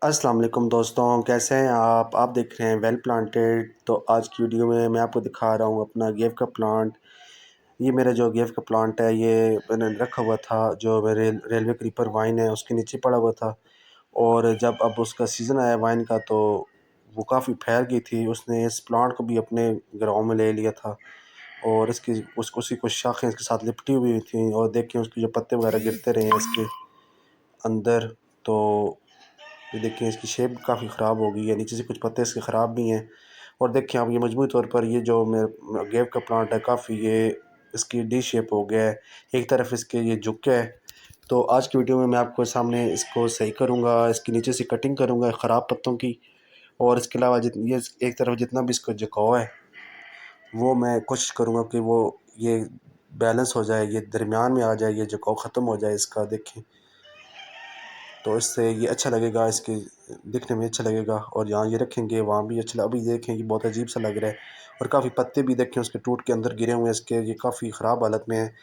अस्सलाम वालेकुम दोस्तों, कैसे हैं आप देख रहे हैं वेल प्लांटेड। तो आज की वीडियो में मैं आपको दिखा रहा हूँ अपना गेव का प्लांट। ये मेरा जो गेव का प्लांट है ये मैंने रखा हुआ था, जो मेरे रेलवे क्रीपर वाइन है उसके नीचे पड़ा हुआ था। और जब अब उसका सीज़न आया वाइन का तो वो काफ़ी फैल गई थी। उसने इस प्लांट को भी अपने ग्राउंड में ले लिया था और इसकी उसी कुछ शाखें इसके साथ लिपटी हुई थी। और देखिए उसके जो पत्ते वगैरह गिरते रहे हैं इसके अंदर। तो ये देखिए इसकी शेप काफ़ी ख़राब हो गई है, नीचे से कुछ पत्ते इसके ख़राब भी हैं। और देखिए आप ये मजमूई तौर पर ये जो मेरा गेव का प्लांट है काफ़ी ये इसकी डी शेप हो गया है, एक तरफ इसके ये झुक गया है। तो आज की वीडियो में मैं आपको सामने इसको सही करूँगा, इसके नीचे से कटिंग करूँगा ख़राब पत्तों की। और इसके अलावा ये एक तरफ जितना भी इसका झुकाव है वो मैं कोशिश करूँगा कि वो ये बैलेंस हो जाए, ये दरमियान में आ जाए, ये झुकाव ख़त्म हो जाए इसका। देखें तो इससे ये अच्छा लगेगा, इसके दिखने में अच्छा लगेगा। और जहाँ ये रखेंगे वहाँ भी अच्छा अभी देखें ये बहुत अजीब सा लग रहा है। और काफ़ी पत्ते भी देखें उसके टूट के अंदर गिरे हुए हैं इसके, ये काफ़ी ख़राब हालत में है।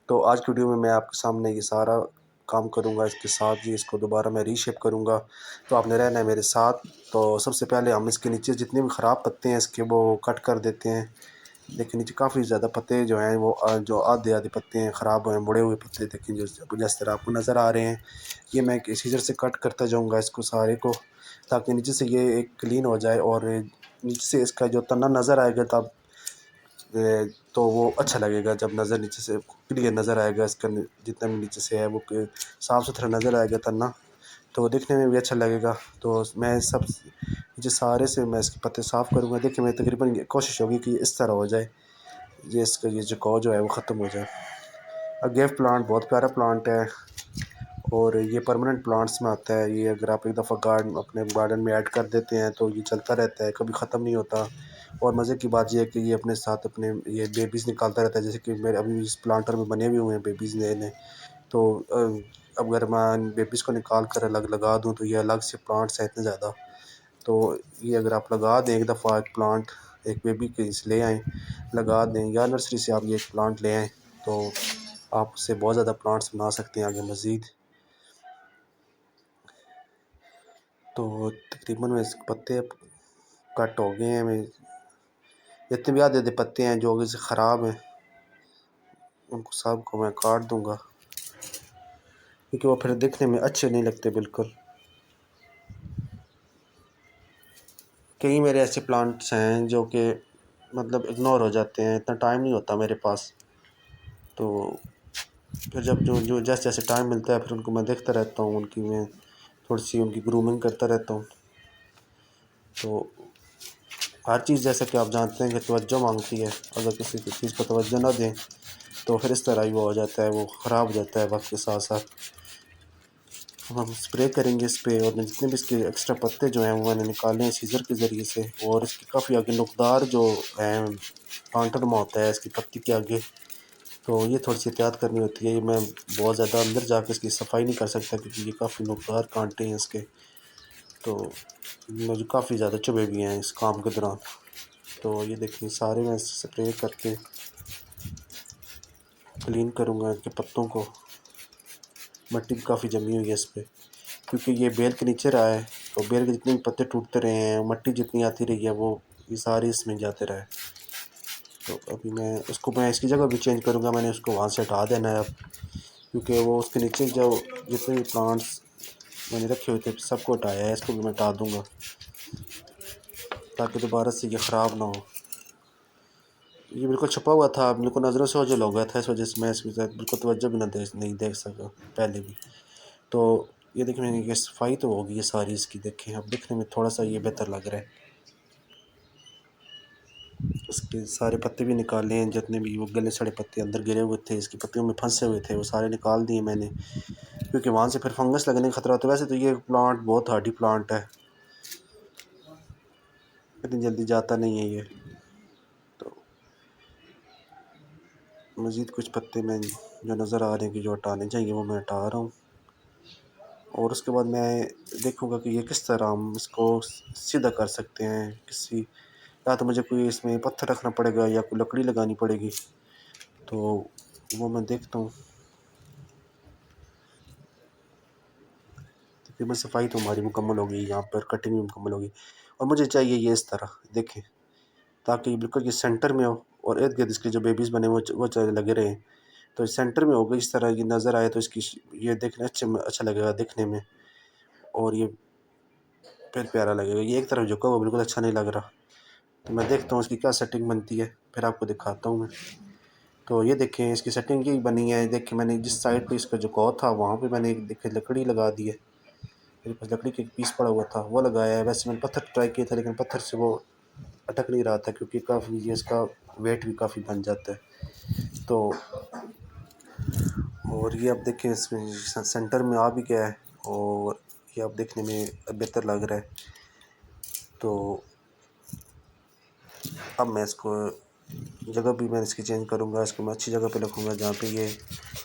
तो आज की वीडियो में मैं आपके सामने ये सारा काम करूँगा, इसके साथ ही इसको दोबारा मैं रीशेप करूँगा। तो आपने रहना है मेरे साथ। तो सबसे पहले हम इसके नीचे जितने भी ख़राब पत्ते हैं इसके वो कट कर देते हैं। देखिए नीचे काफ़ी ज़्यादा पत्ते जो हैं वो जो आधे आधे पत्ते हैं ख़राब हुए, मुड़े हुए पत्ते देखें जिस तरह आपको नज़र आ रहे हैं। ये मैं सीज़र से कट करता जाऊंगा इसको सारे को, ताकि नीचे से ये एक क्लीन हो जाए। और नीचे से इसका जो तना नज़र आएगा तब तो वो अच्छा लगेगा। जब नज़र नीचे से क्लियर नज़र आएगा इसका जितना भी नीचे से है वो साफ़ सुथरा नज़र आएगा तना, तो दिखने में भी अच्छा लगेगा। तो मैं सब नीचे सारे से मैं इसके पत्ते साफ़ करूँगा। देखिए मैं तकरीबन कोशिश होगी कि इस तरह हो जाए, ये इसका ये झुकाव जो है वो ख़त्म हो जाए। गेव प्लांट बहुत प्यारा प्लांट है और ये परमानेंट प्लांट्स में आता है। ये अगर आप एक दफ़ा अपने गार्डन में ऐड कर देते हैं तो ये चलता रहता है, कभी ख़त्म नहीं होता। और मज़े की बात ये है कि ये अपने साथ अपने ये बेबीज़ निकालता रहता है, जैसे कि मेरे अभी इस प्लांटर में बने हुए हैं बेबीज़ नए नए। तो अब अगर मैं बेबीज़ को निकाल कर अलग लगा दूँ तो ये अलग से प्लांट्स हैं इतने ज़्यादा। तो ये अगर आप लगा दें एक दफ़ा एक प्लांट, एक बेबी के से ले आएँ लगा दें, या नर्सरी से आप ये एक प्लांट ले आएँ तो आप उससे बहुत ज़्यादा प्लांट्स बना सकते हैं आगे मज़ीद। तो तकरीबन में इसके पत्ते अब कट हो गए हैं। मैं जितने भी आधे आधे पत्ते हैं जो अभी से ख़राब हैं उनको सब को मैं काट दूंगा, क्योंकि वो फिर दिखने में अच्छे नहीं लगते बिल्कुल। कई मेरे ऐसे प्लांट्स हैं जो कि मतलब इग्नोर हो जाते हैं, इतना टाइम नहीं होता मेरे पास। तो फिर जब जो जो जैसे जैसे टाइम मिलता है फिर उनको मैं देखता रहता हूँ, उनकी मैं थोड़ी सी उनकी ग्रूमिंग करता रहता हूँ। तो हर चीज़ जैसा कि आप जानते हैं कि तवज्जो मांगती है, अगर किसी चीज़ को तवज्जो ना दें तो फिर इस तरह ही वो हो जाता है, वो ख़राब हो जाता है वक्त के साथ साथ। अब हम स्प्रे करेंगे इस पर। और जितने भी इसके एक्स्ट्रा पत्ते जो हैं वो मैंने निकाले हैं सीज़र के ज़रिए से। और इसकी काफ़ी आगे नुकदार जो है कांटरमा होता है इसकी पत्ती के आगे, तो ये थोड़ी सी एहतियात करनी होती है। ये मैं बहुत ज़्यादा अंदर जाके इसकी सफाई नहीं कर सकता क्योंकि ये काफ़ी नुकदार कांटे हैं इसके। तो मुझे काफ़ी ज़्यादा चुभे भी हैं इस काम के दौरान। तो ये देखिए सारे मैं स्प्रे करके क्लीन करूँगा इनके पत्तों को। मिट्टी भी काफ़ी जमी हुई है इस पर, क्योंकि ये बेल के नीचे रहा है। तो बेल के जितने भी पत्ते टूटते रहे हैं, मिट्टी जितनी आती रही है वो ये सारे इसमें जाते रहे। तो अभी मैं इसकी जगह भी चेंज करूँगा, मैंने उसको वहाँ से हटा देना है अब, क्योंकि वो उसके नीचे जो जितने भी प्लांट्स मैंने रखे हुए थे सबको हटाया है, इसको भी मैं हटा दूँगा ताकि दोबारा से ये ख़राब ना हो। ये बिल्कुल छुपा हुआ था, बिल्कुल नज़रों से ओझल हो गया था, इस वजह से मैं इसमें बिल्कुल तवज्जो भी नहीं देख सका पहले भी। तो ये देखिए मैंने ये सफाई तो होगी ये सारी इसकी। देखें अब दिखने में थोड़ा सा ये बेहतर लग रहा है। इसके सारे पत्ते भी निकाले हैं, जितने भी वो गले सड़े पत्ते अंदर गिरे हुए थे इसकी पत्तियों में फंसे हुए थे वो सारे निकाल दिए मैंने, क्योंकि वहाँ से फिर फंगस लगने का ख़तरा होता है। वैसे तो ये प्लांट बहुत हार्डी प्लांट है, इतनी जल्दी जाता नहीं है ये। तो मज़ीद कुछ पत्ते मैं जो नज़र आ रहे हैं कि जो हटाने चाहिए वो मैं हटा रहा हूँ। और उसके बाद मैं देखूँगा कि ये किस तरह हम इसको सीधा कर सकते हैं। किसी या तो मुझे कोई इसमें पत्थर रखना पड़ेगा या कोई लकड़ी लगानी पड़ेगी, तो वो मैं देखता हूँ। तकरीबन सफाई तो हमारी मुकम्मल हो गई, यहाँ पर कटिंग भी मुकम्मल होगी। और मुझे चाहिए ये इस तरह देखें, ताकि बिल्कुल ये सेंटर में हो और इर्द गिर्द इसके जो बेबीज़ बने वो लगे रहें। तो सेंटर में होगा, इस तरह ये नज़र आए तो इसकी ये देखने अच्छा लगेगा देखने में, और ये फिर प्यारा लगेगा। ये एक तरफ झुका हुआ बिल्कुल अच्छा नहीं लग रहा। तो मैं देखता हूँ इसकी क्या सेटिंग बनती है, फिर आपको दिखाता हूँ मैं। तो ये देखें इसकी सेटिंग ये बनी है। देखिए मैंने जिस साइड पे इसका झुकाव था वहाँ पे मैंने एक देखिए लकड़ी लगा दी है। मेरे पास लकड़ी का एक पीस पड़ा हुआ था वो लगाया है। वैसे मैंने पत्थर ट्राई किया था लेकिन पत्थर से वो अटक नहीं रहा था, क्योंकि काफ़ी ये इसका वेट भी काफ़ी बन जाता है। तो और ये आप देखें इसमें सेंटर में आ भी गया है और ये आप देखने में बेहतर लग रहा है। तो अब मैं इसको जगह भी मैं इसकी चेंज करूँगा। इसको मैं अच्छी जगह पे रखूँगा जहाँ पे ये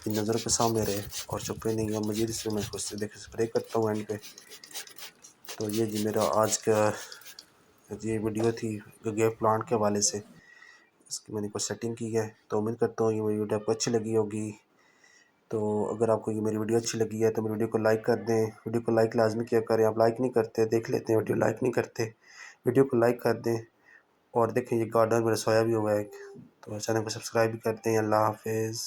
नज़र के सामने रहे और छुपे नहीं। और मज़ीद इसमें मैं इसको देख स्प्रे करता हूँ एंड पे। तो ये जी मेरा आज का ये वीडियो थी गेव प्लांट के हवाले से। इसकी मैंने कुछ सेटिंग की है। तो उम्मीद करता हूँ ये मेरी वीडियो आपको अच्छी लगी होगी। तो अगर आपको ये मेरी वीडियो अच्छी लगी है तो मेरी वीडियो को लाइक कर दें। वीडियो को लाइक लाजमी किया करें। आप लाइक नहीं करते, देख लेते हैं वीडियो, लाइक नहीं करते। वीडियो को लाइक कर दें। और देखें ये गार्डन में सोया भी हुआ है एक, तो चैनल को सब्सक्राइब भी करते हैं। अल्लाह हाफिज़।